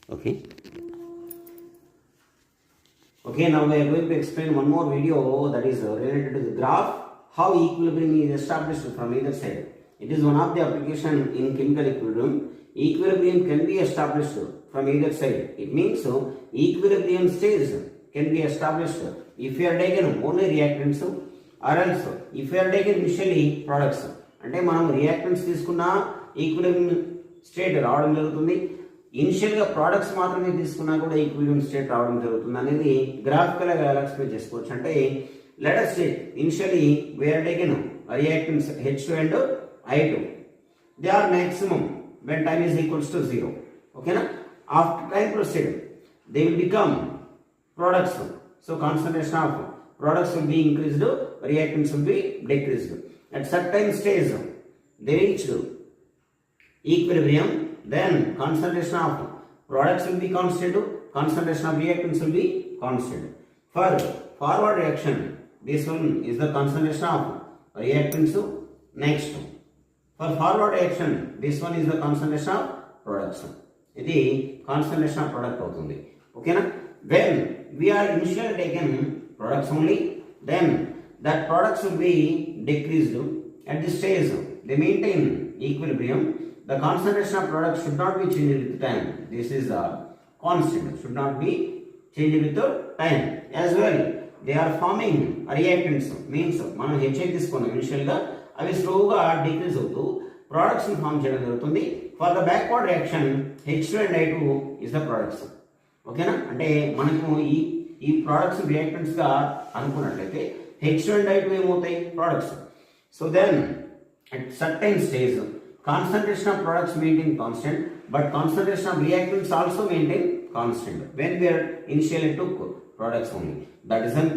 Okay. Okay, now we are going to explain one more video that is related to the graph, how equilibrium is established from either side. It is one of the application in chemical equilibrium. Equilibrium can be established from either side. It means equilibrium states can be established if you are taken only reactants or else if you are taken initially products. అంటే మనం reactants తీసుకున్నా equilibrium state రావడం జరుగుతుంది. ఇనిషియల్గా products మాత్రమే తీసుకున్నా కూడా equilibrium state రావడం జరుగుతుంది అనేది గ్రాఫికల్గా ఎలా ఎక్స్ప్లెయిన్ చేసుకోవచ్చు అంటే let us say initially we are taken reactants H2 and I2. They are maximum when time is equals to 0. Okay na? After time proceed they will become products. So concentration of products will be increased, reactants will be decreased. At certain stage they reach equilibrium, then concentration of products will be constant, concentration of reactants will be constant. For forward reaction, this one is the concentration of reactants. Next, for forward reaction, this one is the concentration of products. ఇది concentration of product అవుతుంది. ఓకేనా? When we are initially taken products only, then that products will be decreased. At this stage, they maintain equilibrium. The concentration of products should not be changed with time. This is a constant, should not be changed with time. As well, they are forming reactants. Means మనం HI తీసుకున్నాం ఇనిషియల్గా అవి స్లోగా decrease అవుతూ products ని form చేయడం జరుగుతుంది. For the backward reaction H2 and I2 is the products. ఓకేనా? అంటే మనకు ఈ products reactants గా అనుకున్నట్లయితే H2 and I2 ఏమవుతాయి? Products. So then at certain stage concentration of products maintain constant, but concentration of reactants also maintain constant when we are initially took products only. That is an